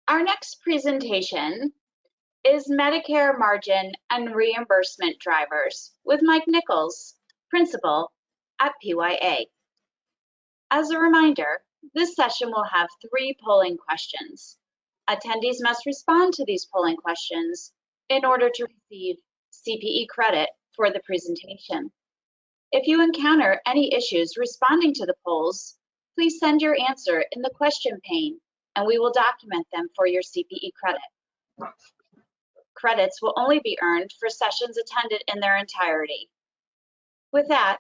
Our next presentation is Medicare Margin and Reimbursement Drivers with Mike Nicols, Principal at PYA. As a reminder, this session will have 3 polling questions. Attendees must respond to these polling questions in order to receive CPE credit for the presentation. If you encounter any issues responding to the polls, please send your answer in the question pane and we will document them for your CPE credit. Credits will only be earned for sessions attended in their entirety. With that,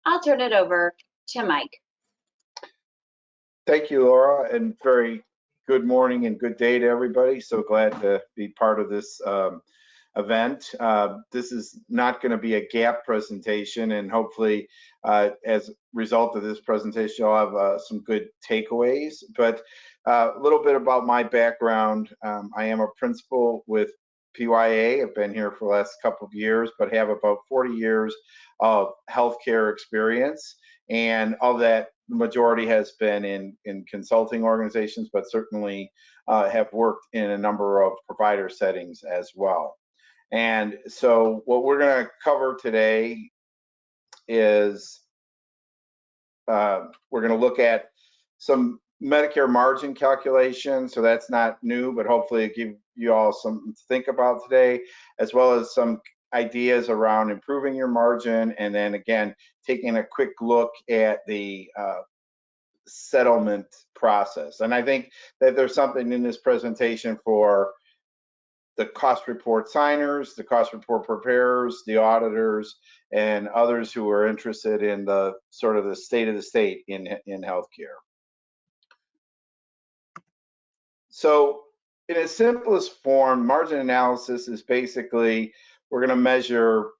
I'll turn it over to Mike. Thank you, Laura, and very good morning and good day to everybody. So glad to be part of this event. This is not going to be a gap presentation, and hopefully as a result of this presentation you'll have some good takeaways. But a little bit about my background. I am a principal with PYA. I've been here for the last couple of years, but have about 40 years of healthcare experience, and of that the majority has been in consulting organizations, but certainly have worked in a number of provider settings as well. And so what we're going to cover today is we're going to look at some Medicare margin calculation. So that's not new, but hopefully it'll give you all something to think about today, as well as some ideas around improving your margin, and then again taking a quick look at the settlement process. And I think that there's something in this presentation for the cost report signers, the cost report preparers, the auditors, and others who are interested in the sort of the state of the state in healthcare. So in its simplest form, margin analysis is basically we're going to measure,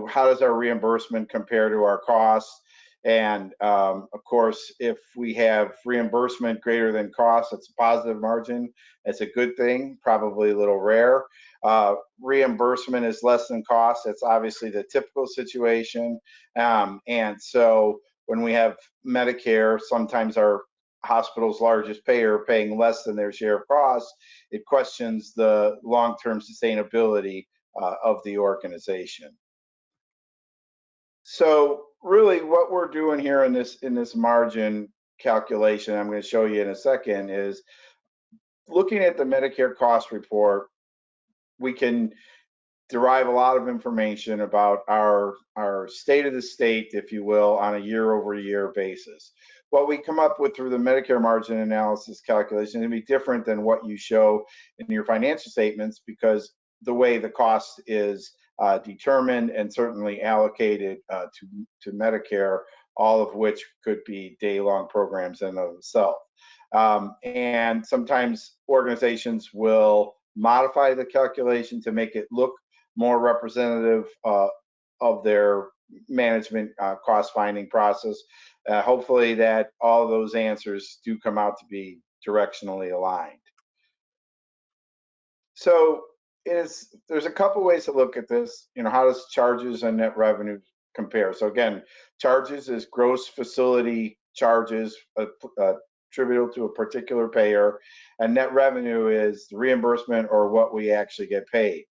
how does our reimbursement compare to our costs? And of course, if we have reimbursement greater than cost, it's a positive margin. It's a good thing, probably a little rare. Reimbursement is less than cost. That's obviously the typical situation. And so when we have Medicare, sometimes our hospital's largest payer paying less than their share of costs, it questions the long-term sustainability of the organization. So really what we're doing here in this margin calculation, I'm going to show you in a second, is looking at the Medicare cost report. We can derive a lot of information about our state of the state, if you will, on a year-over-year basis. What we come up with through the Medicare margin analysis calculation is going to be different than what you show in your financial statements, because the way the cost is determined and certainly allocated to Medicare, all of which could be day-long programs in and of themselves. And sometimes organizations will modify the calculation to make it look more representative of their management cost finding process. Hopefully that all those answers do come out to be directionally aligned. So there's a couple ways to look at this. How does charges and net revenue compare? So again, charges is gross facility charges attributable to a particular payer, and net revenue is the reimbursement or what we actually get paid.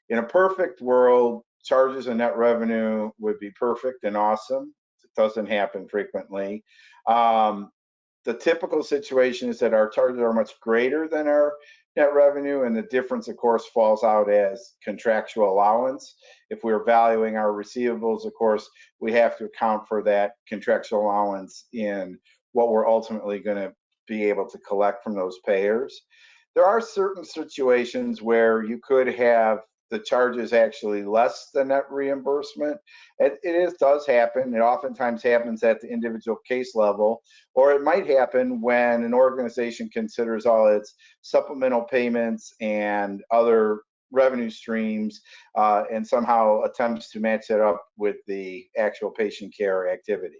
In a perfect world, charges and net revenue would be perfect and awesome. It doesn't happen frequently. The typical situation is that our charges are much greater than our net revenue, and the difference, of course, falls out as contractual allowance. If we're valuing our receivables, of course, we have to account for that contractual allowance in what we're ultimately going to be able to collect from those payers. There are certain situations where you could have the charges actually less than net reimbursement. It does happen. It oftentimes happens at the individual case level, or it might happen when an organization considers all its supplemental payments and other revenue streams and somehow attempts to match that up with the actual patient care activity.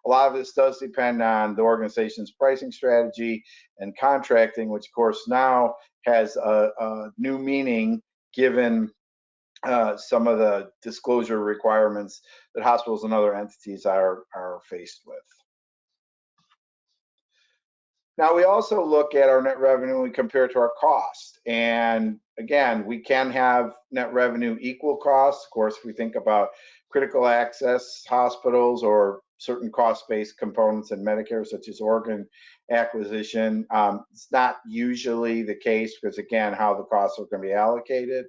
A lot of this does depend on the organization's pricing strategy and contracting, which of course now has a new meaning given some of the disclosure requirements that hospitals and other entities are faced with. Now, we also look at our net revenue and we compare it to our cost. And again, we can have net revenue equal costs. Of course, if we think about critical access hospitals or certain cost-based components in Medicare, such as organ acquisition, it's not usually the case because, again, how the costs are going to be allocated.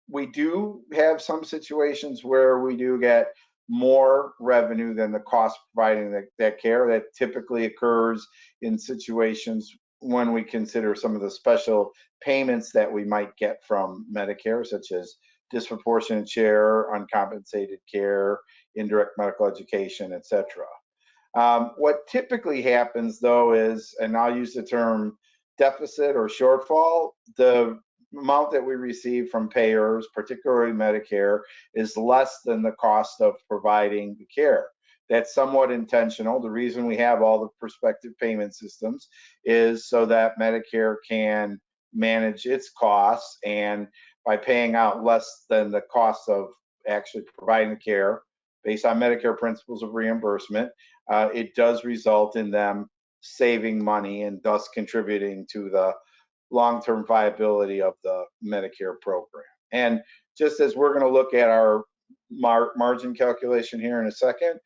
We do have some situations where we do get more revenue than the cost of providing that care. That typically occurs in situations when we consider some of the special payments that we might get from Medicare, such as disproportionate share, uncompensated care, indirect medical education, etc. What typically happens, though, is, and I'll use the term deficit or shortfall, the amount that we receive from payers, particularly Medicare, is less than the cost of providing the care. That's somewhat intentional. The reason we have all the prospective payment systems is so that Medicare can manage its costs, and by paying out less than the cost of actually providing the care based on Medicare principles of reimbursement, it does result in them saving money and thus contributing to the long-term viability of the Medicare program. And just as we're going to look at our margin calculation here in a second,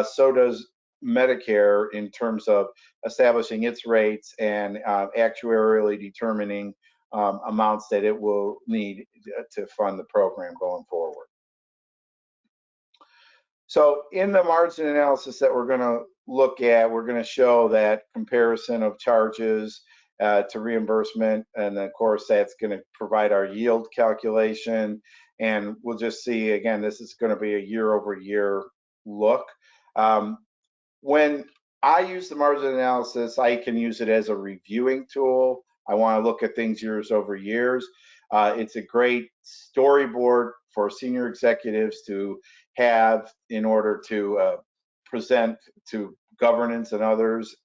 so does Medicare in terms of establishing its rates and actuarially determining amounts that it will need to fund the program going forward. So in the margin analysis that we're going to look at, we're going to show that comparison of charges to reimbursement, and then of course that's going to provide our yield calculation, and we'll just see, again, this is going to be a year-over-year look. When I use the margin analysis, I can use it as a reviewing tool. I want to look at things years over years. It's a great storyboard for senior executives to have in order to present to governance and others.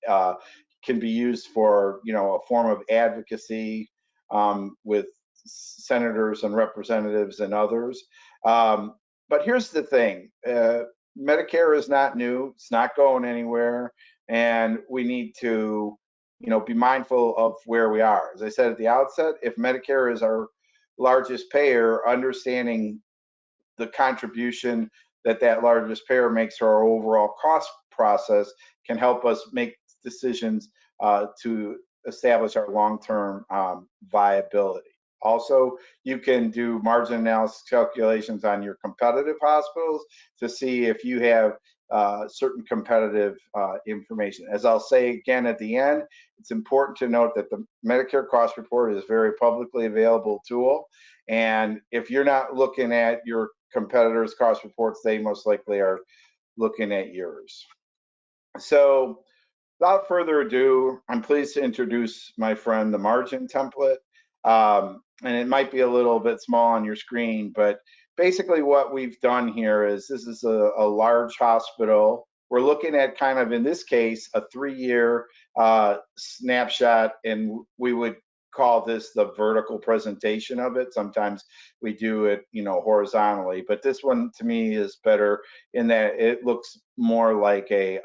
Can be used for, a form of advocacy with senators and representatives and others. But here's the thing. Medicare is not new. It's not going anywhere. And we need to, be mindful of where we are. As I said at the outset, if Medicare is our largest payer, understanding the contribution that largest payer makes to our overall cost process can help us make decisions to establish our long-term viability. Also, you can do margin analysis calculations on your competitive hospitals to see if you have certain competitive information. As I'll say again at the end, it's important to note that the Medicare cost report is a very publicly available tool. And if you're not looking at your competitors' cost reports, they most likely are looking at yours. So without further ado, I'm pleased to introduce my friend, the margin template. And it might be a little bit small on your screen, but basically what we've done here is this is a large hospital. We're looking at kind of, in this case, a 3-year snapshot, and we would call this the vertical presentation of it. Sometimes we do it, horizontally, but this one to me is better in that it looks more like a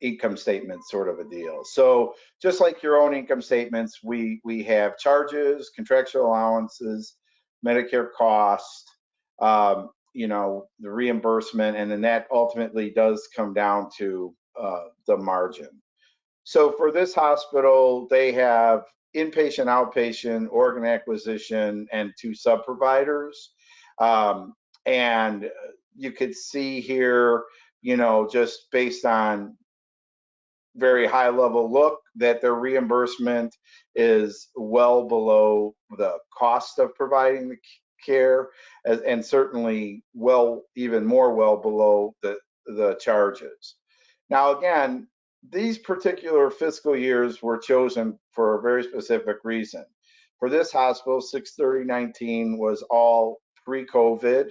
income statement sort of a deal. So just like your own income statements, we have charges, contractual allowances, Medicare cost, the reimbursement, and then that ultimately does come down to the margin. So for this hospital, they have inpatient, outpatient, organ acquisition, and 2 sub-providers. And you could see here, just based on very high level look, that their reimbursement is well below the cost of providing the care, and certainly even more well below the charges. Now, again, these particular fiscal years were chosen for a very specific reason. For this hospital, 6/30/19 was all pre-COVID.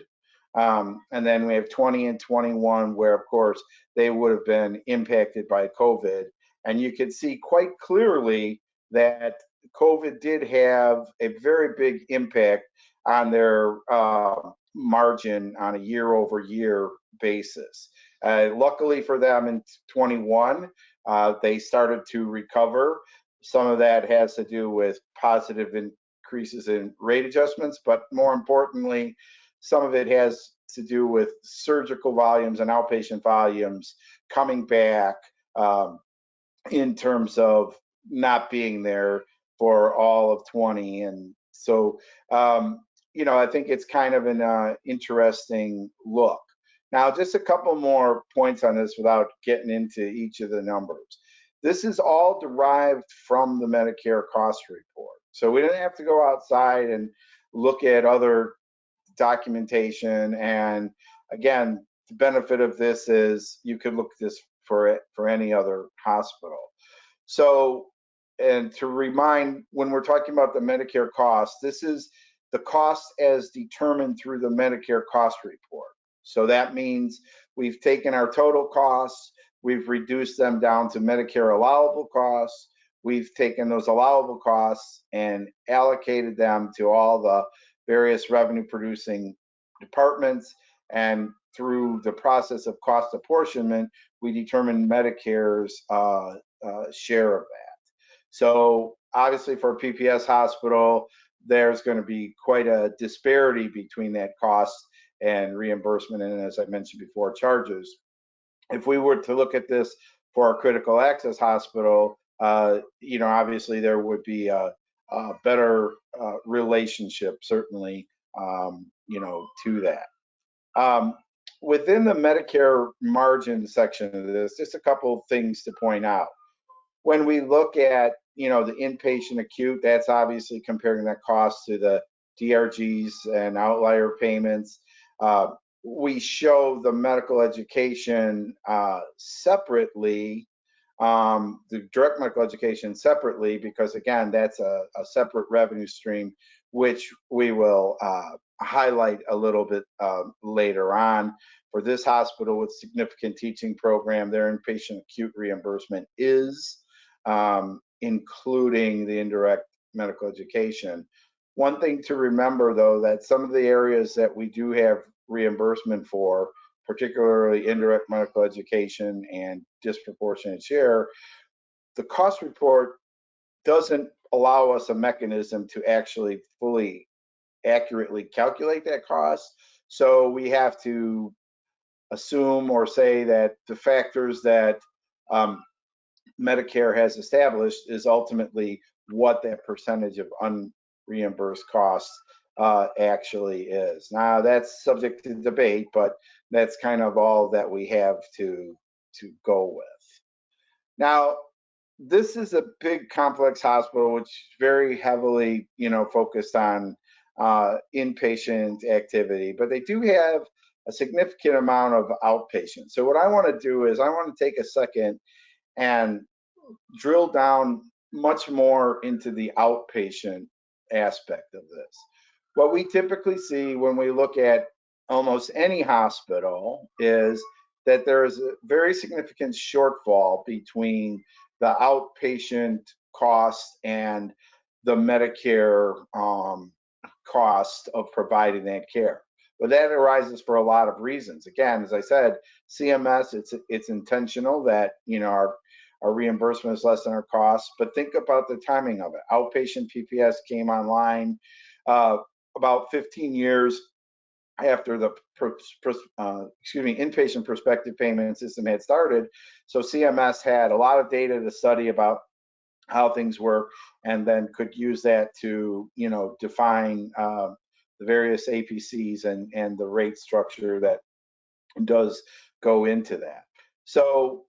And then we have 20 and 21, where of course they would have been impacted by COVID. And you can see quite clearly that COVID did have a very big impact on their margin on a year-over-year basis. Luckily for them in 21, They started to recover. Some of that has to do with positive increases in rate adjustments, but more importantly, some of it has to do with surgical volumes and outpatient volumes coming back, in terms of not being there for all of 20. And so, I think it's kind of an interesting look. Now, just a couple more points on this without getting into each of the numbers. This is all derived from the Medicare cost report. So we didn't have to go outside and look at other documentation. And again, the benefit of this is you could look at this for any other hospital. So, and to remind, when we're talking about the Medicare cost, this is the cost as determined through the Medicare cost report. So that means we've taken our total costs, we've reduced them down to Medicare allowable costs, we've taken those allowable costs and allocated them to all the various revenue producing departments, and through the process of cost apportionment, we determine Medicare's share of that. So obviously for a PPS hospital, there's going to be quite a disparity between that cost and reimbursement, and as I mentioned before, charges. If we were to look at this for a critical access hospital, obviously there would be a better relationship, certainly, to that. Within the Medicare margin section of this, just a couple of things to point out. When we look at, the inpatient acute, that's obviously comparing that cost to the DRGs and outlier payments. We show the medical education separately, the direct medical education separately, because again, that's a separate revenue stream, which we will highlight a little bit later on. For this hospital with significant teaching program, their inpatient acute reimbursement is including the indirect medical education. One thing to remember, though, that some of the areas that we do have reimbursement for, particularly indirect medical education and disproportionate share, the cost report doesn't allow us a mechanism to actually fully accurately calculate that cost. So we have to assume or say that the factors that Medicare has established is ultimately what that percentage of unreimbursed costs actually is. Now that's subject to debate, but that's kind of all that we have to go with. Now, this is a big complex hospital, which is very heavily, focused on inpatient activity, but they do have a significant amount of outpatient. So what I want to do is I want to take a second and drill down much more into the outpatient aspect of this. What we typically see when we look at almost any hospital is that there is a very significant shortfall between the outpatient cost and the Medicare cost of providing that care. But that arises for a lot of reasons. Again, as I said, CMS, it's intentional that our reimbursement is less than our costs, but think about the timing of it. Outpatient PPS came online about 15 years after the inpatient prospective payment system had started. So CMS had a lot of data to study about how things work, and then could use that to define the various APCs and the rate structure that does go into that. So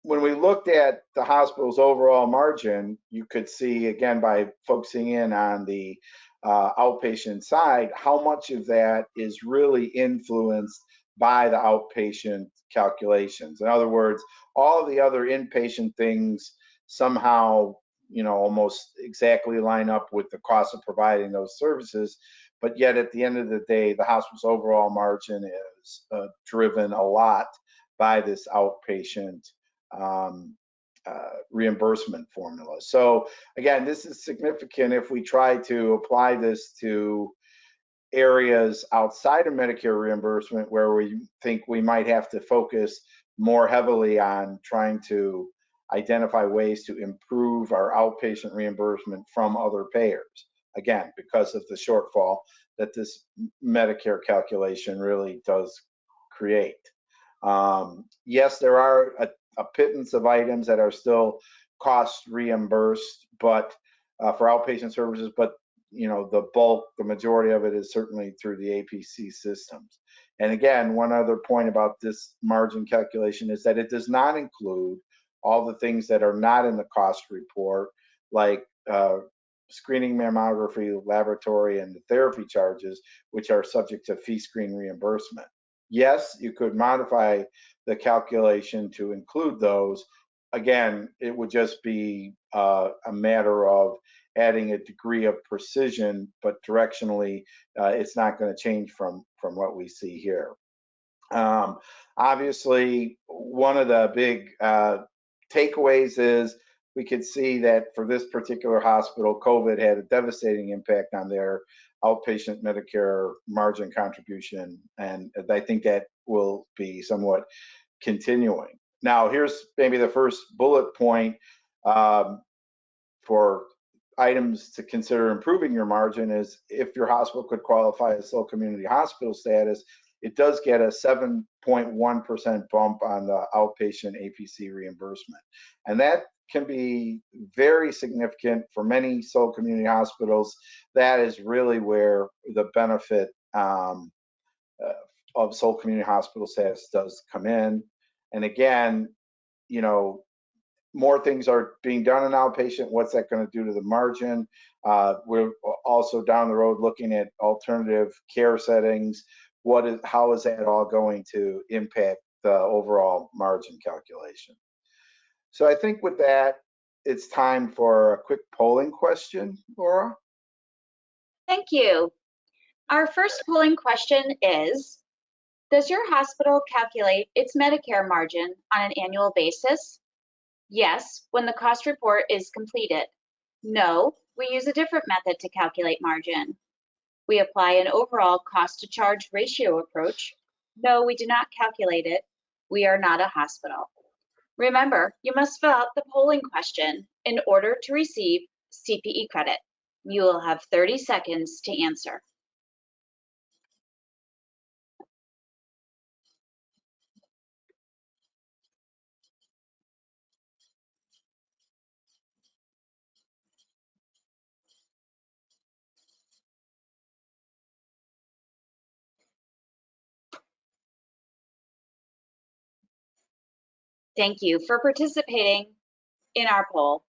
when we looked at the hospital's overall margin, you could see, again, by focusing in on the outpatient side, how much of that is really influenced by the outpatient calculations. In other words, all of the other inpatient things somehow, almost exactly line up with the cost of providing those services. But yet at the end of the day, the hospital's overall margin is driven a lot by this outpatient reimbursement formula. So again, this is significant if we try to apply this to areas outside of Medicare reimbursement, where we think we might have to focus more heavily on trying to identify ways to improve our outpatient reimbursement from other payers. Again, because of the shortfall that this Medicare calculation really does create. Yes, there are a pittance of items that are still cost reimbursed, but for outpatient services, but the bulk, the majority of it is certainly through the APC systems. And again, one other point about this margin calculation is that it does not include all the things that are not in the cost report, like screening, mammography, laboratory, and the therapy charges, which are subject to fee screen reimbursement. Yes, you could modify the calculation to include those. Again, it would just be a matter of adding a degree of precision, but directionally, it's not going to change from what we see here. Obviously, one of the big takeaways is we could see that for this particular hospital, COVID had a devastating impact on their outpatient Medicare margin contribution, and I think that will be somewhat continuing. Now, here's maybe the first bullet point for items to consider improving your margin is if your hospital could qualify as sole community hospital status, it does get a 7.1% bump on the outpatient APC reimbursement. And that can be very significant for many sole community hospitals. That is really where the benefit of sole community hospital status does come in. And again, more things are being done in outpatient. What's that going to do to the margin? We're also down the road looking at alternative care settings. How is that all going to impact the overall margin calculation? So I think with that, it's time for a quick polling question, Laura. Thank you. Our first polling question is, does your hospital calculate its Medicare margin on an annual basis? Yes, when the cost report is completed. No, we use a different method to calculate margin. We apply an overall cost to charge ratio approach. No, we do not calculate it. We are not a hospital. Remember, you must fill out the polling question in order to receive CPE credit. You will have 30 seconds to answer. Thank you for participating in our poll.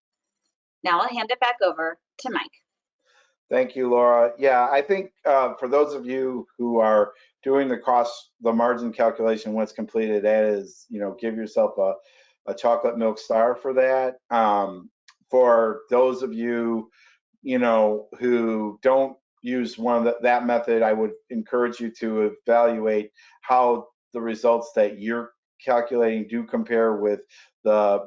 Now I'll hand it back over to Mike. Thank you, Laura. Yeah, I think for those of you who are doing the margin calculation once completed, that is, give yourself a chocolate milk star for that. For those of you, who don't use that method, I would encourage you to evaluate how the results that you're calculating do compare with the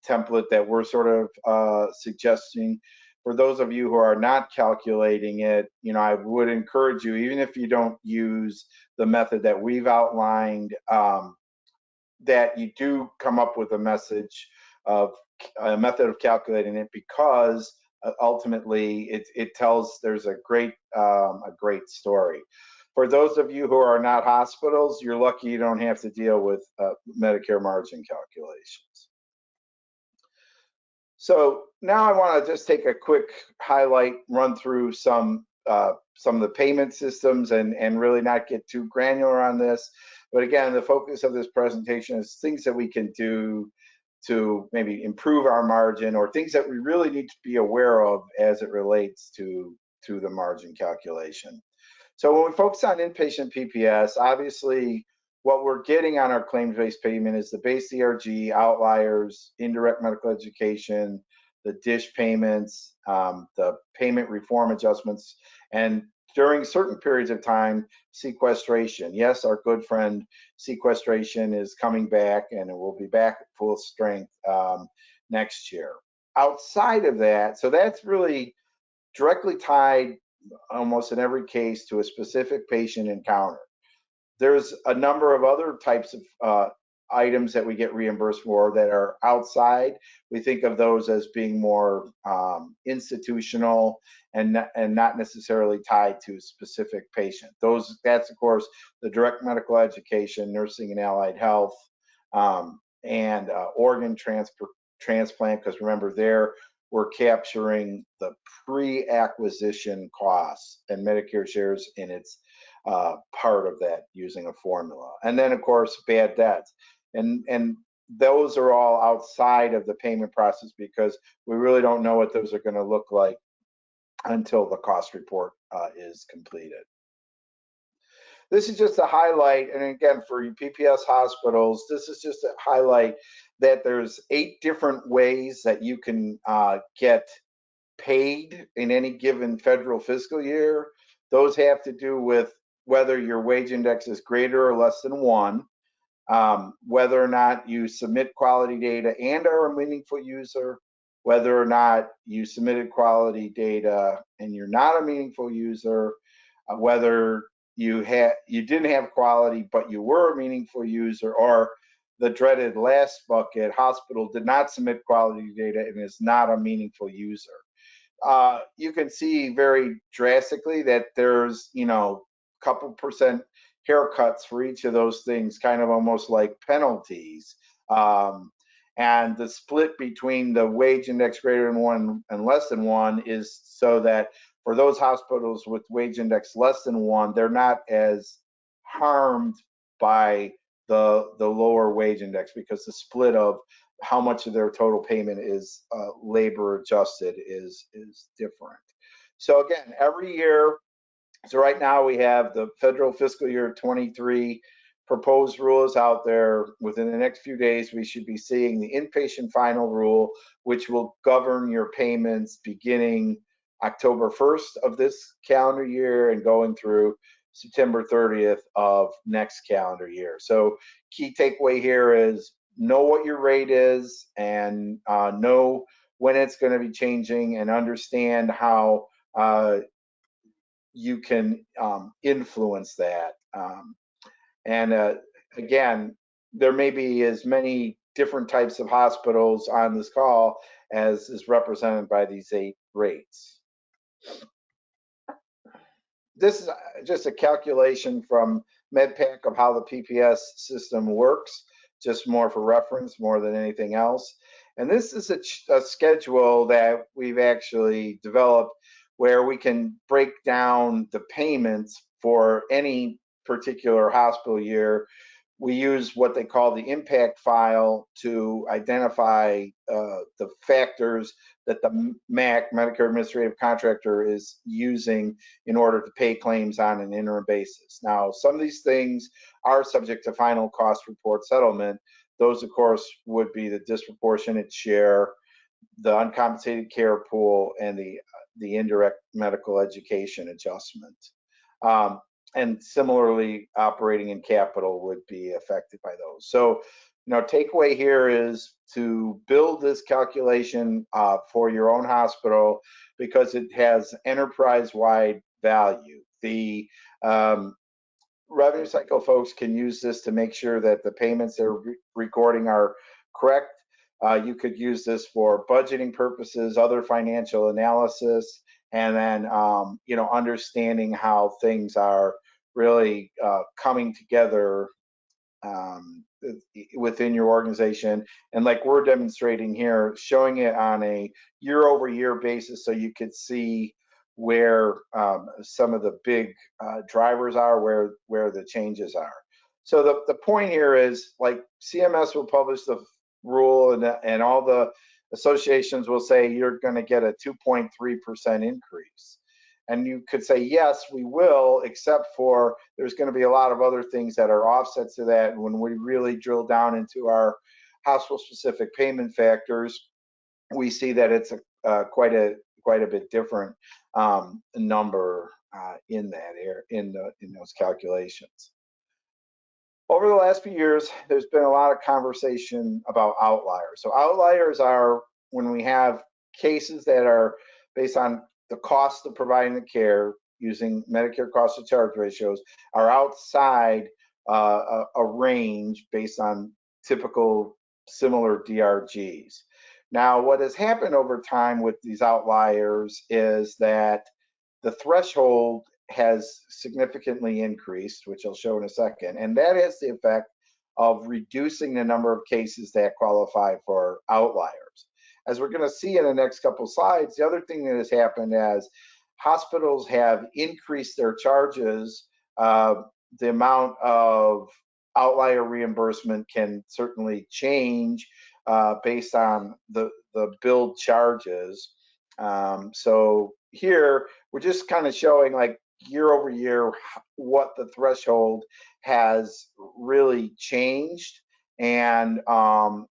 template that we're sort of suggesting. For those of you who are not calculating it, I would encourage you, even if you don't use the method that we've outlined, that you do come up with a method of calculating it, because ultimately it tells there's a great story. For those of you who are not hospitals, you're lucky you don't have to deal with Medicare margin calculations. So now I want to just take a quick run through some of the payment systems and really not get too granular on this. But again, the focus of this presentation is things that we can do to maybe improve our margin, or things that we really need to be aware of as it relates to the margin calculation. So when we focus on inpatient PPS, obviously what we're getting on our claims-based payment is the base DRG, outliers, indirect medical education, the DISH payments, the payment reform adjustments, and during certain periods of time, sequestration. Yes, our good friend sequestration is coming back, and it will be back at full strength next year. Outside of that, so that's really directly tied almost in every case to a specific patient encounter. There's a number of other types of items that we get reimbursed for that are outside, we think of those as being more institutional and not necessarily tied to a specific patient. That's of course the direct medical education, nursing and allied health, and organ transplant, because remember there we're capturing the pre-acquisition costs, and Medicare shares in its part of that using a formula. And then of course bad debts, and those are all outside of the payment process because we really don't know what those are going to look like until the cost report is completed. This is just a highlight, and again, for PPS hospitals, this is just a highlight that there's 8 different ways that you can get paid in any given federal fiscal year. Those have to do with whether your wage index is greater or less than 1, whether or not you submit quality data and are a meaningful user, whether or not you submitted quality data and you're not a meaningful user, whether you didn't have quality but you were a meaningful user, or the dreaded last bucket, hospital did not submit quality data and is not a meaningful user. You can see very drastically that there's, a couple percent haircuts for each of those things, kind of almost like penalties. And the split between the wage index greater than 1 and less than 1 is so that for those hospitals with wage index less than 1, they're not as harmed by the lower wage index, because the split of how much of their total payment is labor adjusted is different. So again, every year, so right now we have the federal fiscal year 23 proposed rules out there. Within the next few days, we should be seeing the inpatient final rule, which will govern your payments beginning October 1st of this calendar year and going through September 30th of next calendar year. So key takeaway here is know what your rate is and know when it's going to be changing, and understand how you can influence that. Again, there may be as many different types of hospitals on this call as is represented by these 8 rates. This is just a calculation from MedPAC of how the PPS system works, just more for reference, more than anything else. And this is a schedule that we've actually developed where we can break down the payments for any particular hospital year. We use what they call the impact file to identify the factors that the MAC, Medicare Administrative Contractor, is using in order to pay claims on an interim basis. Now, some of these things are subject to final cost report settlement. Those, of course, would be the disproportionate share, the uncompensated care pool, and the indirect medical education adjustment. And similarly, operating and capital would be affected by those. So, takeaway here is to build this calculation for your own hospital, because it has enterprise-wide value. The revenue cycle folks can use this to make sure that the payments they're recording are correct. You could use this for budgeting purposes, other financial analysis, and then understanding how things are really coming together within your organization. And like we're demonstrating here, showing it on a year-over-year basis, so you could see where some of the big drivers are, where the changes are. So the point here is, like, CMS will publish the rule, and all the associations will say you're going to get a 2.3% increase. And you could say, yes, we will, except for there's going to be a lot of other things that are offsets to that. And when we really drill down into our hospital-specific payment factors, we see that it's quite a bit different number in those calculations. Over the last few years, there's been a lot of conversation about outliers. So outliers are when we have cases that are based on the cost of providing the care using Medicare cost to charge ratios are outside a range based on typical similar DRGs. Now, what has happened over time with these outliers is that the threshold has significantly increased, which I'll show in a second, and that has the effect of reducing the number of cases that qualify for outliers. As we're going to see in the next couple slides, the other thing that has happened as hospitals have increased their charges, the amount of outlier reimbursement can certainly change based on the billed charges. So here we're just kind of showing like year over year what the threshold has really changed. And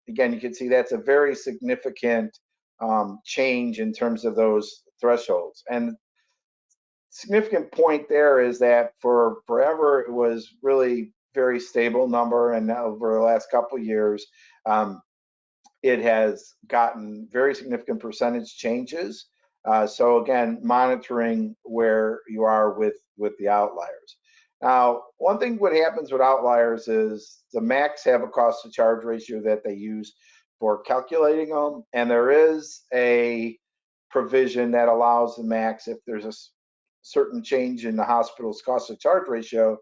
again, you can see that's a very significant change in terms of those thresholds. And significant point there is that for forever it was really very stable number, and now over the last couple of years it has gotten very significant percentage changes. So again, monitoring where you are with the outliers. Now, one thing what happens with outliers is the MACs have a cost to charge ratio that they use for calculating them, and there is a provision that allows the MACs, if there's a certain change in the hospital's cost to charge ratio,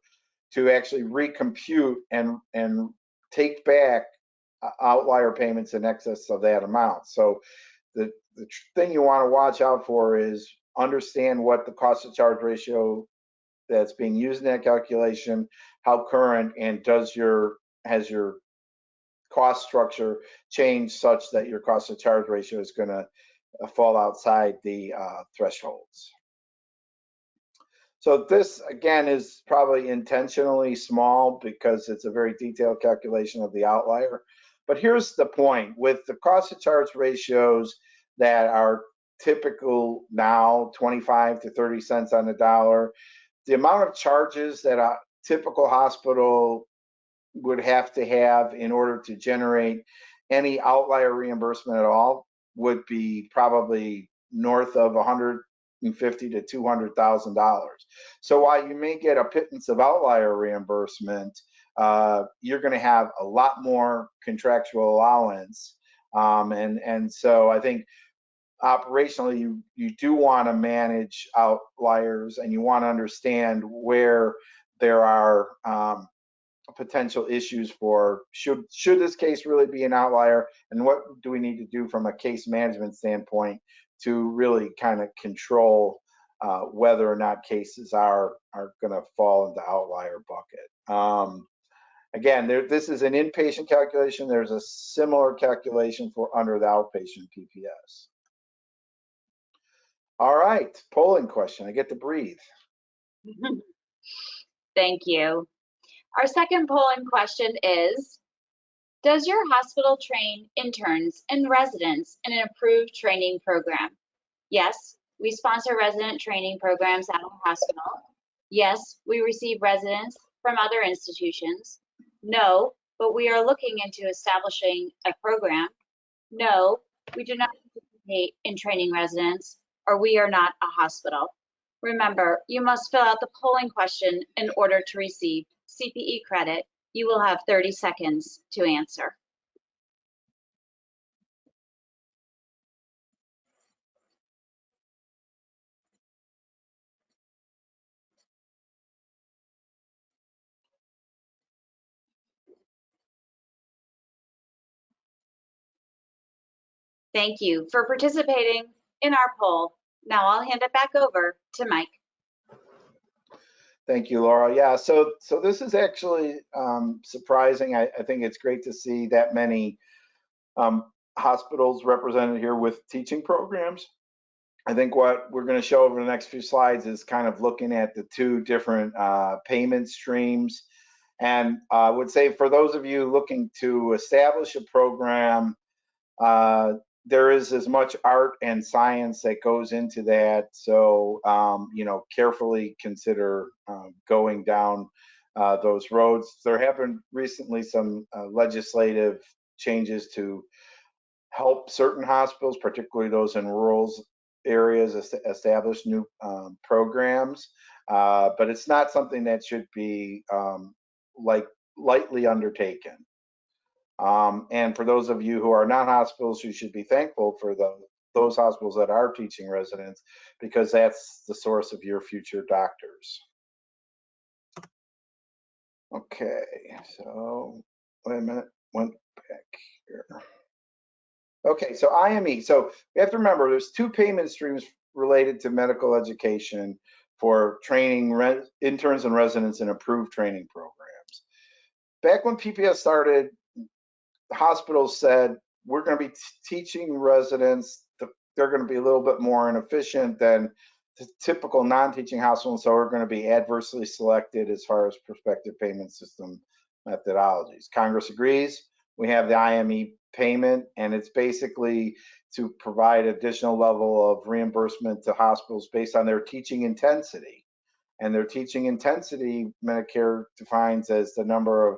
to actually recompute and take back outlier payments in excess of that amount. So the thing you want to watch out for is understand what the cost to charge ratio that's being used in that calculation, how current, and has your cost structure changed such that your cost to charge ratio is going to fall outside the thresholds. So this, again, is probably intentionally small because it's a very detailed calculation of the outlier. But here's the point. With the cost to charge ratios that are typical now, 25 to 30 cents on the dollar, the amount of charges that a typical hospital would have to have in order to generate any outlier reimbursement at all would be probably north of $150,000 to $200,000. So while you may get a pittance of outlier reimbursement, you're going to have a lot more contractual allowance, and so I think operationally you do want to manage outliers, and you want to understand where there are potential issues for should this case really be an outlier, and what do we need to do from a case management standpoint to really kind of control whether or not cases are going to fall into outlier bucket. Again, this is an inpatient calculation. There's a similar calculation for under the outpatient PPS. All right, polling question. I get to breathe. Thank you. Our second polling question is, does your hospital train interns and residents in an approved training program? Yes, we sponsor resident training programs at our hospital. Yes, we receive residents from other institutions. No, but we are looking into establishing a program. No, we do not participate in training residents, or we are not a hospital. Remember, you must fill out the polling question in order to receive CPE credit. You will have 30 seconds to answer. Thank you for participating in our poll. Now I'll hand it back over to Mike. Thank you, Laura. Yeah, so this is actually surprising. I think it's great to see that many hospitals represented here with teaching programs. I think what we're going to show over the next few slides is kind of looking at the two different payment streams. And I would say for those of you looking to establish a program, there is as much art and science that goes into that. So, you know, carefully consider going down those roads. There have been recently some legislative changes to help certain hospitals, particularly those in rural areas, establish new programs. But it's not something that should be lightly undertaken. And for those of you who are not hospitals, you should be thankful for those hospitals that are teaching residents, because that's the source of your future doctors. Okay, so wait a minute, went back here. Okay, so IME. So we have to remember there's two payment streams related to medical education for training interns and residents in approved training programs. Back when PPS started, hospitals said, we're going to be teaching residents, they're going to be a little bit more inefficient than the typical non-teaching hospital, so we're going to be adversely selected as far as prospective payment system methodologies. Congress agrees. We have the IME payment, and it's basically to provide additional level of reimbursement to hospitals based on their teaching intensity. And their teaching intensity, Medicare defines as the number of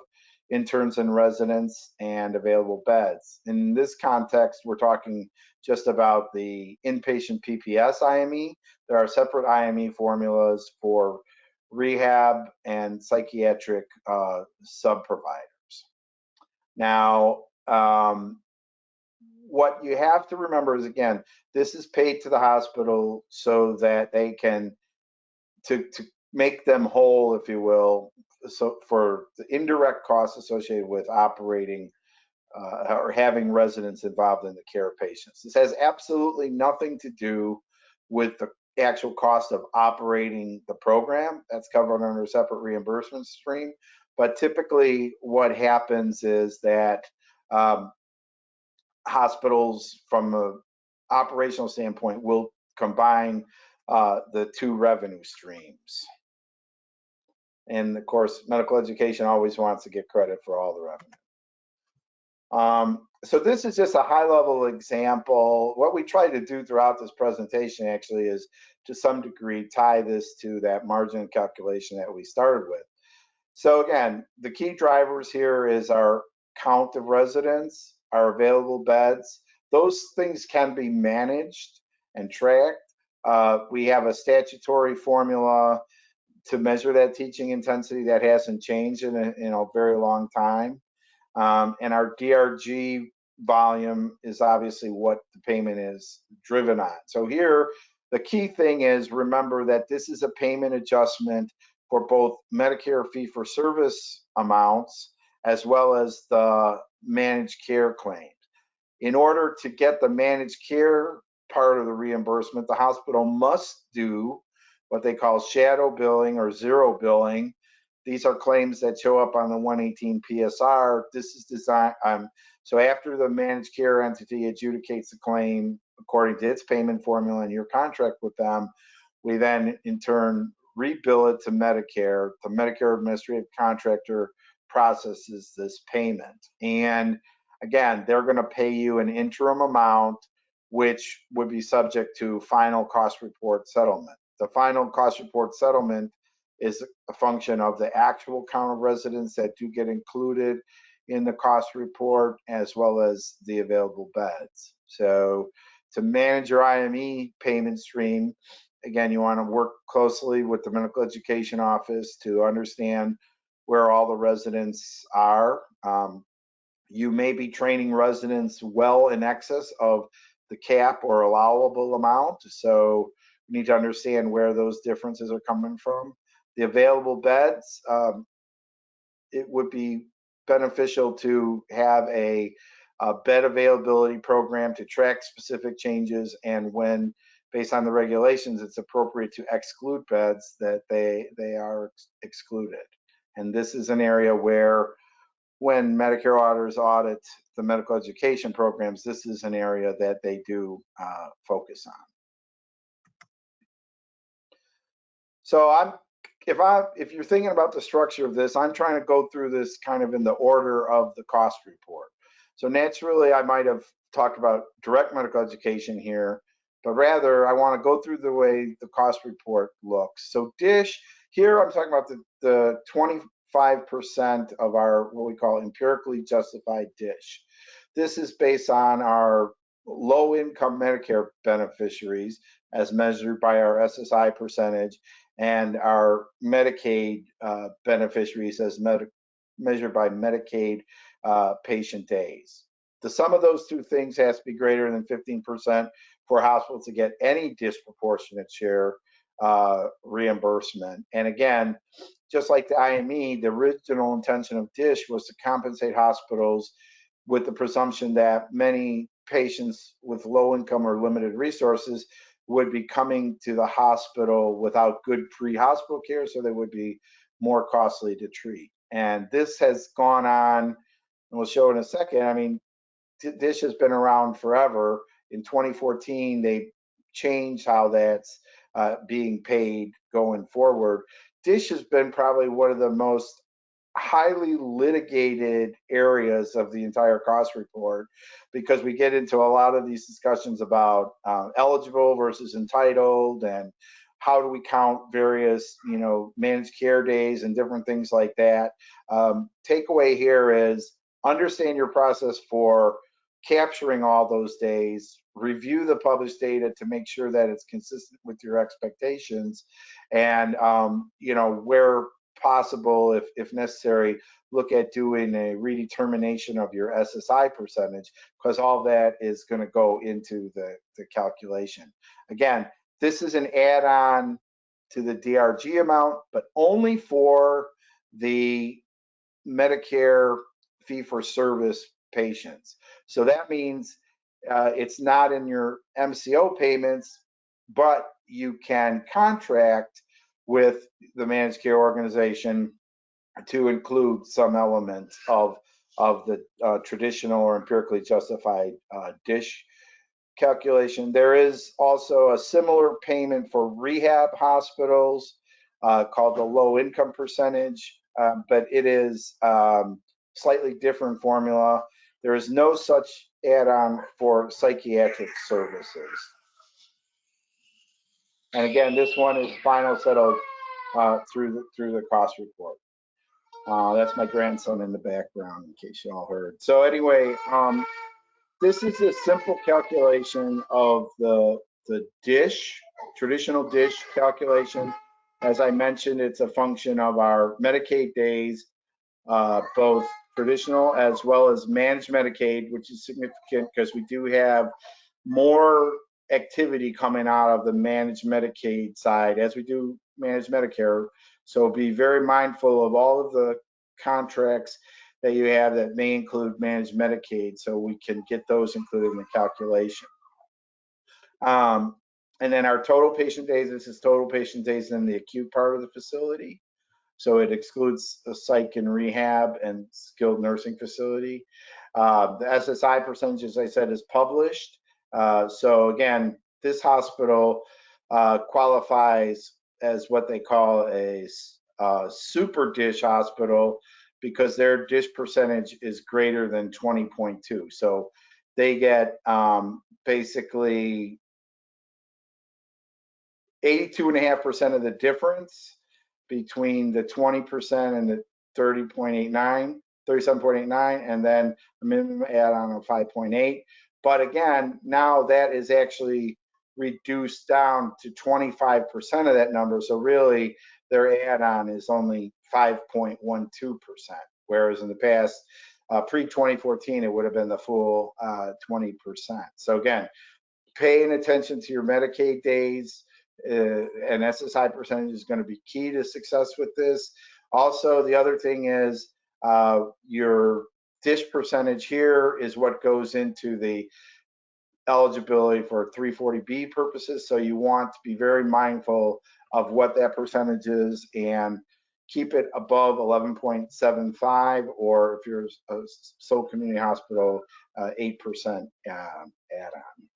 interns and residents and available beds. In this context, we're talking just about the inpatient PPS IME. There are separate IME formulas for rehab and psychiatric sub-providers. Now, what you have to remember is, again, this is paid to the hospital so that they can to make them whole, if you will, so for the indirect costs associated with operating or having residents involved in the care of patients. This has absolutely nothing to do with the actual cost of operating the program. That's covered under a separate reimbursement stream. But typically what happens is that hospitals, from an operational standpoint, will combine the two revenue streams. And of course, medical education always wants to get credit for all the revenue. So this is just a high-level example. What we try to do throughout this presentation actually is, to some degree, tie this to that margin calculation that we started with. So again, the key drivers here is our count of residents, our available beds. Those things can be managed and tracked. We have a statutory formula to measure that teaching intensity that hasn't changed in a very long time. And our DRG volume is obviously what the payment is driven on. So here, the key thing is, remember that this is a payment adjustment for both Medicare fee-for-service amounts as well as the managed care claims. In order to get the managed care part of the reimbursement, the hospital must do what they call shadow billing or zero billing. These are claims that show up on the 118 PSR. This is designed, so after the managed care entity adjudicates the claim according to its payment formula and your contract with them, we then in turn rebill it to Medicare. The Medicare administrative contractor processes this payment. And again, they're going to pay you an interim amount, which would be subject to final cost report settlement. The final cost report settlement is a function of the actual count of residents that do get included in the cost report, as well as the available beds. So to manage your IME payment stream, again, you want to work closely with the medical education office to understand where all the residents are. You may be training residents well in excess of the cap or allowable amount, so you need to understand where those differences are coming from. The available beds, it would be beneficial to have a bed availability program to track specific changes, and when, based on the regulations, it's appropriate to exclude beds, that they are excluded. And this is an area where, when Medicare auditors audit the medical education programs, this is an area that they do focus on. So if you're thinking about the structure of this, I'm trying to go through this kind of in the order of the cost report. So naturally, I might have talked about direct medical education here, but rather I want to go through the way the cost report looks. So DISH, here I'm talking about the 25% of our, what we call empirically justified DISH. This is based on our low-income Medicare beneficiaries as measured by our SSI percentage, and our Medicaid beneficiaries as measured by Medicaid patient days. The sum of those two things has to be greater than 15% for hospitals to get any disproportionate share reimbursement. And again, just like the IME, the original intention of DISH was to compensate hospitals with the presumption that many patients with low income or limited resources would be coming to the hospital without good pre-hospital care, so they would be more costly to treat. And this has gone on, and we'll show in a second. I mean, DISH has been around forever. In 2014, they changed how that's being paid going forward. DISH has been probably one of the most highly litigated areas of the entire cost report, because we get into a lot of these discussions about eligible versus entitled, and how do we count various, managed care days and different things like that. Takeaway here is understand your process for capturing all those days, review the published data to make sure that it's consistent with your expectations, and where possible, if necessary, look at doing a redetermination of your SSI percentage, because all that is going to go into the calculation. Again, this is an add-on to the DRG amount, but only for the Medicare fee-for-service patients. So that means it's not in your MCO payments, but you can contract with the managed care organization to include some elements of the traditional or empirically justified DISH calculation. There is also a similar payment for rehab hospitals called the low income percentage, but it is slightly different formula. There is no such add-on for psychiatric services. And again, this one is final settled through the cost report. That's my grandson in the background, in case you all heard. So anyway, this is a simple calculation of the DISH, traditional DISH calculation. As I mentioned, it's a function of our Medicaid days, both traditional as well as managed Medicaid, which is significant because we do have more activity coming out of the managed Medicaid side as we do managed Medicare. So be very mindful of all of the contracts that you have that may include managed Medicaid, so we can get those included in the calculation. And then our total patient days, this is total patient days in the acute part of the facility. So it excludes the psych and rehab and skilled nursing facility. The SSI percentage, as I said, is published. So again, this hospital qualifies as what they call a super DISH hospital, because their DISH percentage is greater than 20.2. So they get basically 82.5% of the difference between the 20% and the 37.89, and then a minimum add-on of 5.8. But again, now that is actually reduced down to 25% of that number. So really, their add-on is only 5.12%, whereas in the past, pre-2014, it would have been the full 20%. So again, paying attention to your Medicaid days, and SSI percentage is going to be key to success with this. Also, the other thing is your DISH percentage here is what goes into the eligibility for 340B purposes. So you want to be very mindful of what that percentage is and keep it above 11.75, or if you're a sole community hospital, 8% add-on.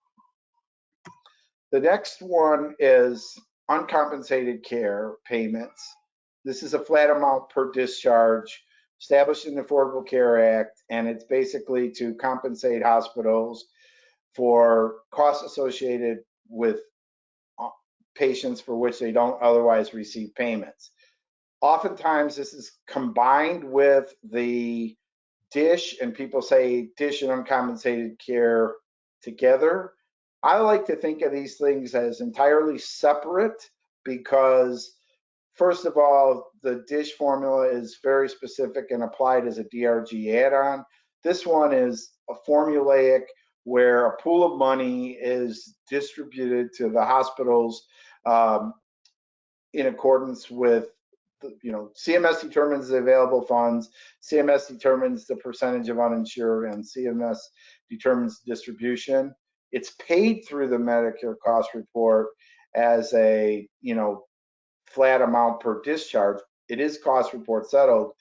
The next one is uncompensated care payments. This is a flat amount per discharge established in the Affordable Care Act, and it's basically to compensate hospitals for costs associated with patients for which they don't otherwise receive payments. Oftentimes, this is combined with the DISH, and people say DISH and uncompensated care together. I like to think of these things as entirely separate, because first of all, the DISH formula is very specific and applied as a DRG add-on. This one is a formulaic where a pool of money is distributed to the hospitals um, in accordance with, CMS determines the available funds, CMS determines the percentage of uninsured, and CMS determines distribution. It's paid through the Medicare cost report as a, flat amount per discharge. It is cost report settled.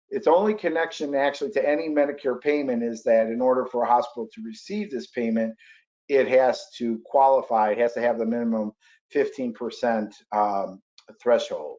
Its only connection actually to any Medicare payment is that in order for a hospital to receive this payment, it has to qualify, it has to have the minimum 15% threshold.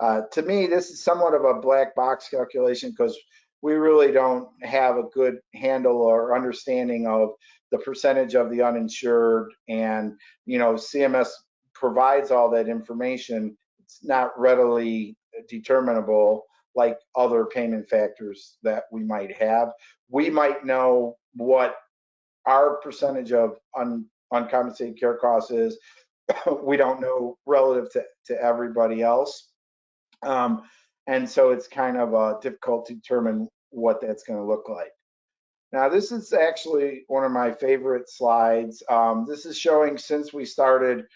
To me, this is somewhat of a black box calculation because we really don't have a good handle or understanding of the percentage of the uninsured, and CMS provides all that information. It's not readily determinable like other payment factors that we might have. We might know what our percentage of uncompensated care costs is. We don't know relative to everybody else. And so it's kind of difficult to determine what that's going to look like. Now, this is actually one of my favorite slides. This is showing since we started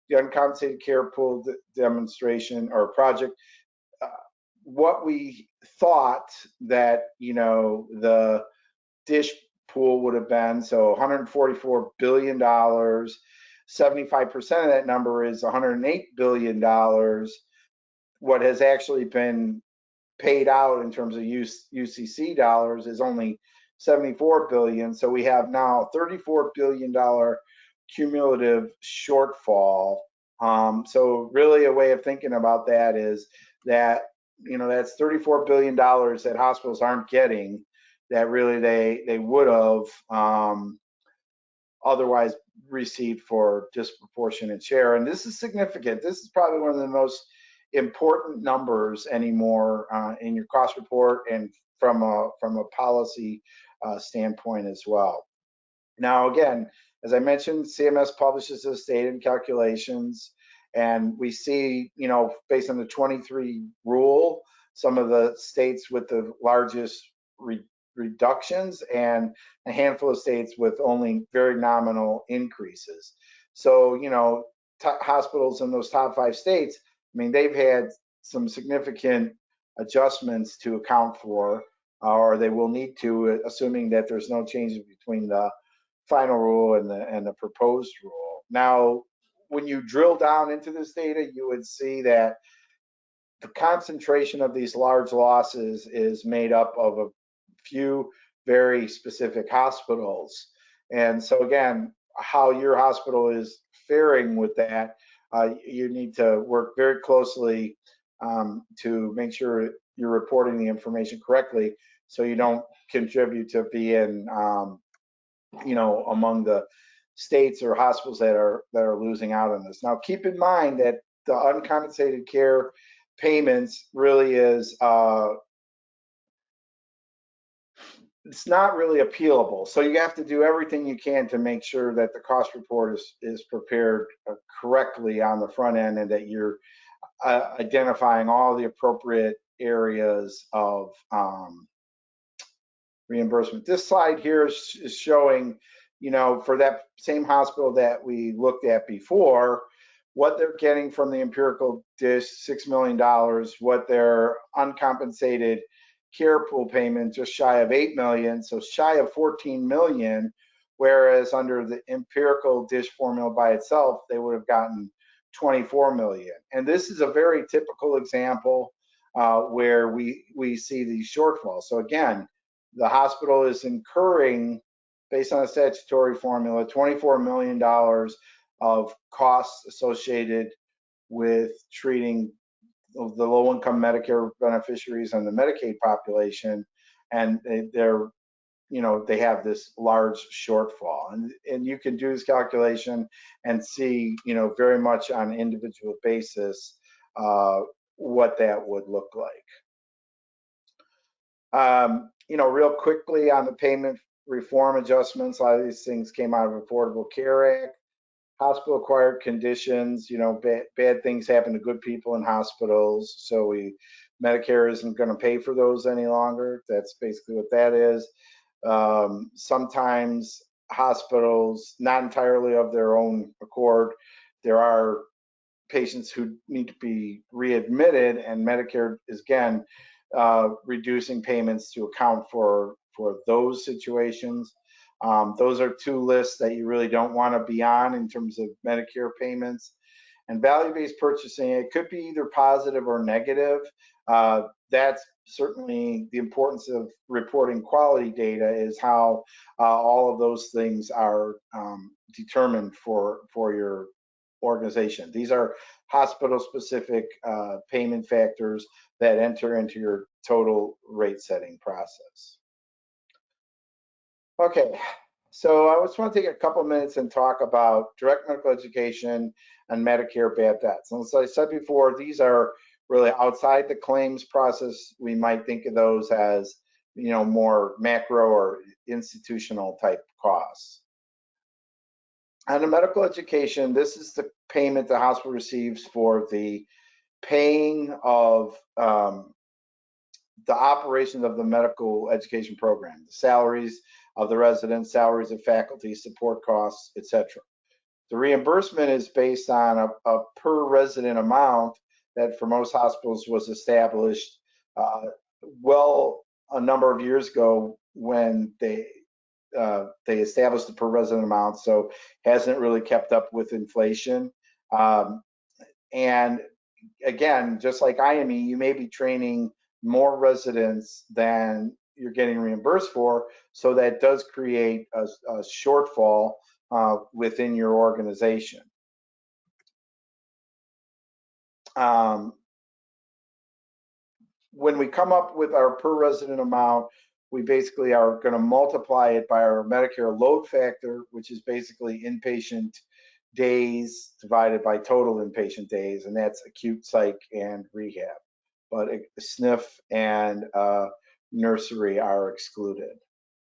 the uncompensated care pool demonstration or project, what we thought that, the dish pool would have been. So $144 billion, 75% of that number is $108 billion. What has actually been paid out in terms of UCC dollars is only 74 billion. So we have now $34 billion cumulative shortfall. So really a way of thinking about that is that, that's $34 billion that hospitals aren't getting that really they would have otherwise received for disproportionate share. And this is significant. This is probably one of the most important numbers anymore in your cost report and from a policy standpoint as well. Now, again, as I mentioned, CMS publishes this data and calculations, and we see, based on the 23 rule, some of the states with the largest reductions and a handful of states with only very nominal increases. So, hospitals in those top 5 states, I mean, they've had some significant adjustments to account for, or they will need to, assuming that there's no changes between the final rule and the proposed rule. Now, when you drill down into this data, you would see that the concentration of these large losses is made up of a few very specific hospitals. And so again, how your hospital is faring with that, you need to work very closely to make sure you're reporting the information correctly so you don't contribute to being among the states or hospitals that are losing out on this. Now, keep in mind that the uncompensated care payments really is it's not really appealable. So you have to do everything you can to make sure that the cost report is prepared correctly on the front end and that you're identifying all the appropriate areas of reimbursement. This slide here is showing, for that same hospital that we looked at before, what they're getting from the empirical dish, $6 million, what their uncompensated care pool payment, just shy of 8 million, so shy of 14 million, whereas under the empirical dish formula by itself, they would have gotten 24 million. And this is a very typical example where we see these shortfalls. So again, the hospital is incurring, based on a statutory formula, $24 million of costs associated with treating the low-income Medicare beneficiaries and the Medicaid population, and they have this large shortfall. And you can do this calculation and see, very much on an individual basis what that would look like. Real quickly on the payment reform adjustments, a lot of these things came out of Affordable Care Act. Hospital acquired conditions, bad things happen to good people in hospitals, so Medicare isn't going to pay for those any longer. That's basically what that is. Sometimes hospitals, not entirely of their own accord, there are patients who need to be readmitted, and Medicare is again reducing payments to account for those situations. Those are two lists that you really don't want to be on in terms of Medicare payments. And value-based purchasing, it could be either positive or negative. That's certainly the importance of reporting quality data, is how all of those things are determined for your organization. These are hospital-specific payment factors that enter into your total rate setting process. Okay, so I just want to take a couple minutes and talk about direct medical education and Medicare bad debts. And as I said before, these are really outside the claims process. We might think of those as, you know, more macro or institutional type costs. On the medical education, this is the payment the hospital receives for the paying of the operations of the medical education program, the salaries of the residents, salaries of faculty, support costs, etc. The reimbursement is based on a per resident amount that for most hospitals was established well a number of years ago when they established the per resident amount, so hasn't really kept up with inflation. And again, just like IME, you may be training more residents than you're getting reimbursed for, so that does create a shortfall within your organization. When we come up with our per resident amount, we basically are going to multiply it by our Medicare load factor, which is basically inpatient days divided by total inpatient days, and that's acute psych and rehab. But SNF and nursery are excluded.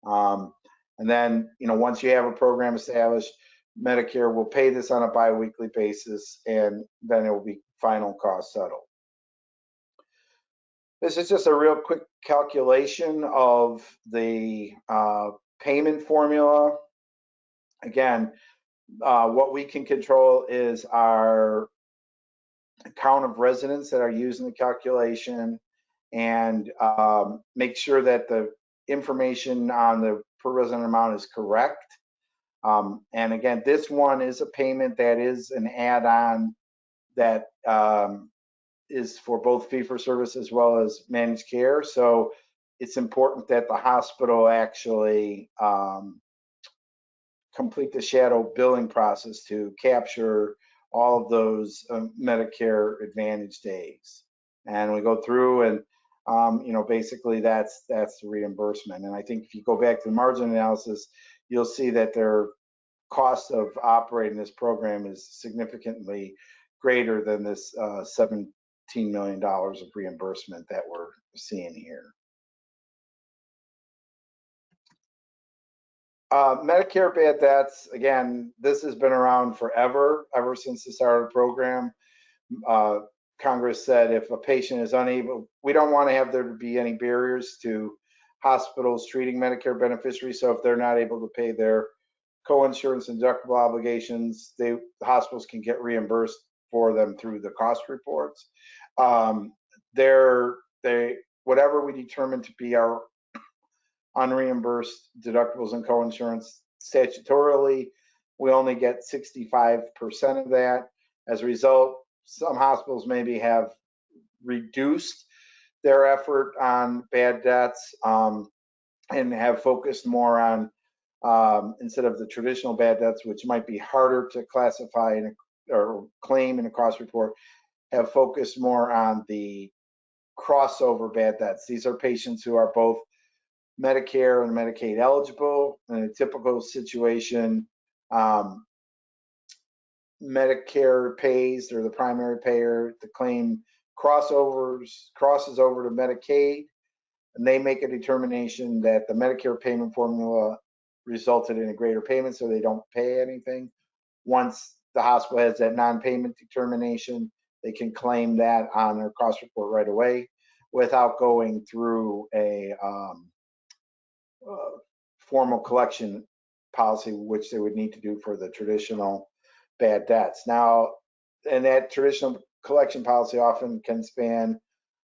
And then, you know, once you have a program established, Medicare will pay this on a biweekly basis, and then it will be final cost settled. This is just a real quick calculation of the payment formula. Again, what we can control is our count of residents that are using the calculation, and make sure that the information on the per resident amount is correct. And again, this one is a payment that is an add-on that is for both fee-for-service as well as managed care. So it's important that the hospital actually complete the shadow billing process to capture all of those Medicare Advantage days. And we go through and you know, basically that's the reimbursement. And I think if you go back to the margin analysis, you'll see that their cost of operating this program is significantly greater than this $17 million of reimbursement that we're seeing here. Medicare bad debts, again, this has been around forever, ever since the start of the program. Congress said if a patient is unable, we don't want to have there to be any barriers to hospitals treating Medicare beneficiaries. So if they're not able to pay their co-insurance and deductible obligations, the hospitals can get reimbursed for them through the cost reports. Whatever we determine to be our unreimbursed deductibles and co-insurance statutorily, we only get 65% of that. As a result, some hospitals maybe have reduced their effort on bad debts and have focused more on, instead of the traditional bad debts, which might be harder to classify or claim in a cost report, have focused more on the crossover bad debts. These are patients who are both Medicare and Medicaid eligible. In a typical situation, Medicare pays, they're the primary payer. The claim crosses over to Medicaid, and they make a determination that the Medicare payment formula resulted in a greater payment, so they don't pay anything. Once the hospital has that non-payment determination, they can claim that on their cost report right away without going through a formal collection policy, which they would need to do for the traditional bad debts. Now, and that traditional collection policy often can span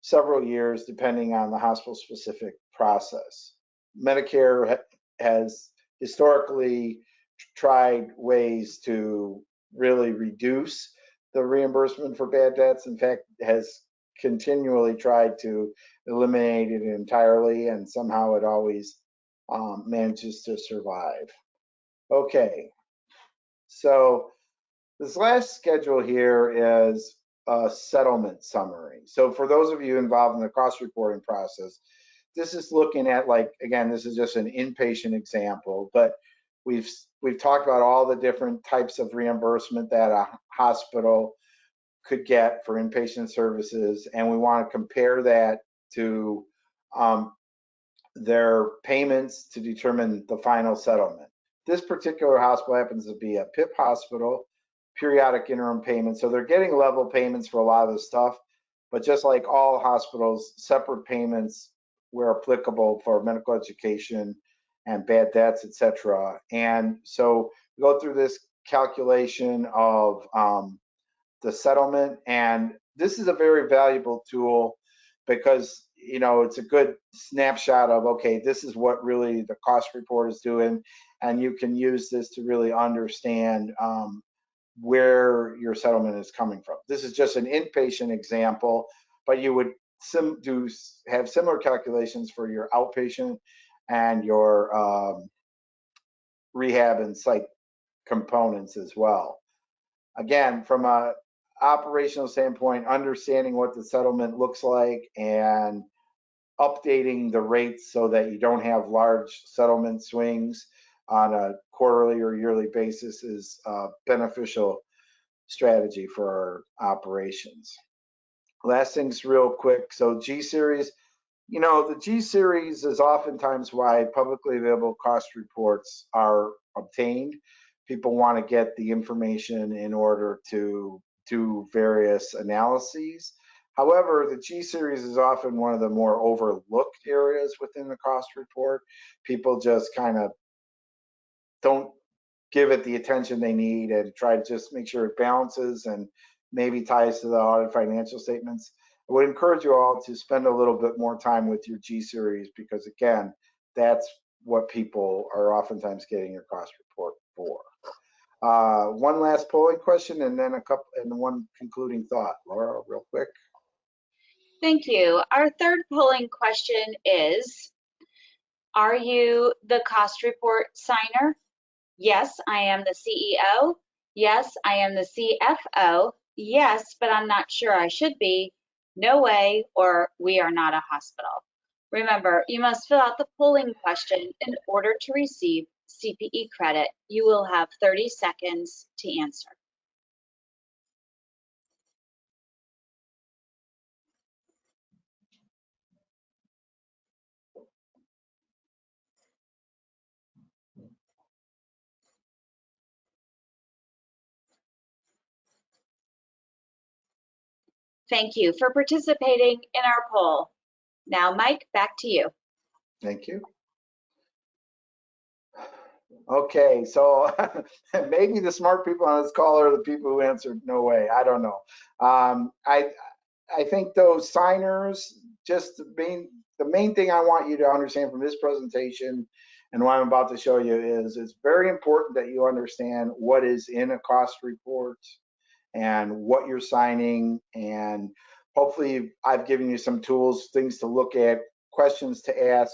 several years depending on the hospital specific process. Medicare has historically tried ways to really reduce the reimbursement for bad debts. In fact, has continually tried to eliminate it entirely, and somehow it always manages to survive. Okay, so this last schedule here is a settlement summary. So for those of you involved in the cost reporting process, this is looking at, like, again, this is just an inpatient example, but we've talked about all the different types of reimbursement that a hospital could get for inpatient services, and we want to compare that to their payments to determine the final settlement. This particular hospital happens to be a PIP hospital, periodic interim payments. So they're getting level payments for a lot of the stuff, but just like all hospitals, separate payments where applicable for medical education and bad debts, etc. And so we go through this calculation of the settlement, and this is a very valuable tool because, you know, it's a good snapshot of, okay, this is what really the cost report is doing, and you can use this to really understand where your settlement is coming from. This is just an inpatient example, but you would have similar calculations for your outpatient and your rehab and psych components as well. Again, from a operational standpoint, understanding what the settlement looks like and updating the rates so that you don't have large settlement swings on a quarterly or yearly basis is a beneficial strategy for our operations. Last things real quick. So G series, you know, the G series is oftentimes why publicly available cost reports are obtained. People want to get the information in order to do various analyses. However, the G series is often one of the more overlooked areas within the cost report. People just kind of don't give it the attention they need and try to just make sure it balances and maybe ties to the audit financial statements. I would encourage you all to spend a little bit more time with your G series, because again, that's what people are oftentimes getting your cost report for. One last polling question and then one concluding thought. Laura, real quick. Thank you. Our third polling question is, are you the cost report signer? Yes, I am the CEO. Yes, I am the CFO. Yes, but I'm not sure I should be. No way, or we are not a hospital. Remember, you must fill out the polling question in order to receive CPE credit. You will have 30 seconds to answer. Thank you for participating in our poll. Now, Mike, back to you. Thank you. Okay, so maybe the smart people on this call are the people who answered no way. I don't know. I think those signers, just the main thing I want you to understand from this presentation and what I'm about to show you is it's very important that you understand what is in a cost report and what you're signing. And hopefully I've given you some tools, things to look at, questions to ask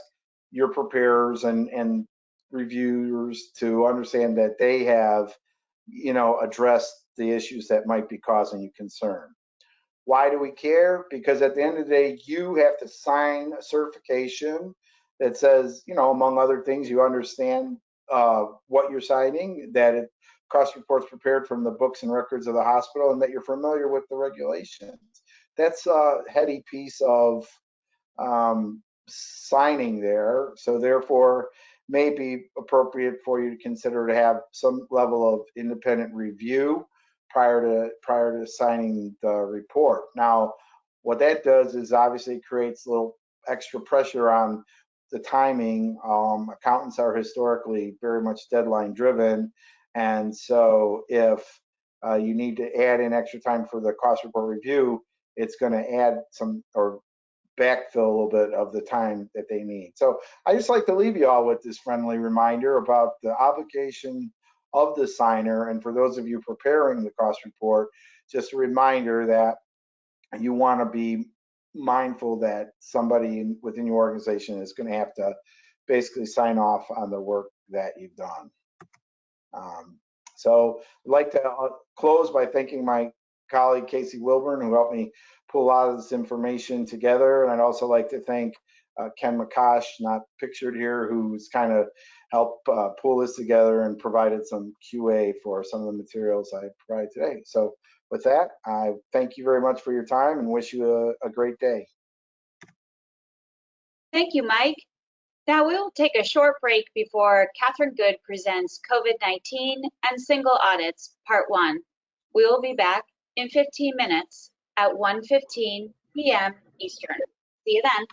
your preparers and reviewers to understand that they have, you know, addressed the issues that might be causing you concern. Why do we care? Because at the end of the day, you have to sign a certification that says, you know, among other things, you understand what you're signing, that it cost reports prepared from the books and records of the hospital, and that you're familiar with the regulations. That's a heady piece of signing there. So therefore, may be appropriate for you to consider to have some level of independent review prior to signing the report. Now, what that does is obviously creates a little extra pressure on the timing. Accountants are historically very much deadline driven. And so if you need to add in extra time for the cost report review, it's going to add some or backfill a little bit of the time that they need. So I just like to leave you all with this friendly reminder about the obligation of the signer. And for those of you preparing the cost report, just a reminder that you want to be mindful that somebody within your organization is going to have to basically sign off on the work that you've done. So I'd like to close by thanking my colleague Casey Wilburn, who helped me pull a lot of this information together. And I'd also like to thank Ken McCosh, not pictured here, who's kind of helped pull this together and provided some QA for some of the materials I provided today. So with that, I thank you very much for your time and wish you a great day. Thank you, Mike. Now we will take a short break before Catherine Good presents COVID-19 and single audits, part 1. We will be back in 15 minutes at 1:15 p.m. Eastern. See you then.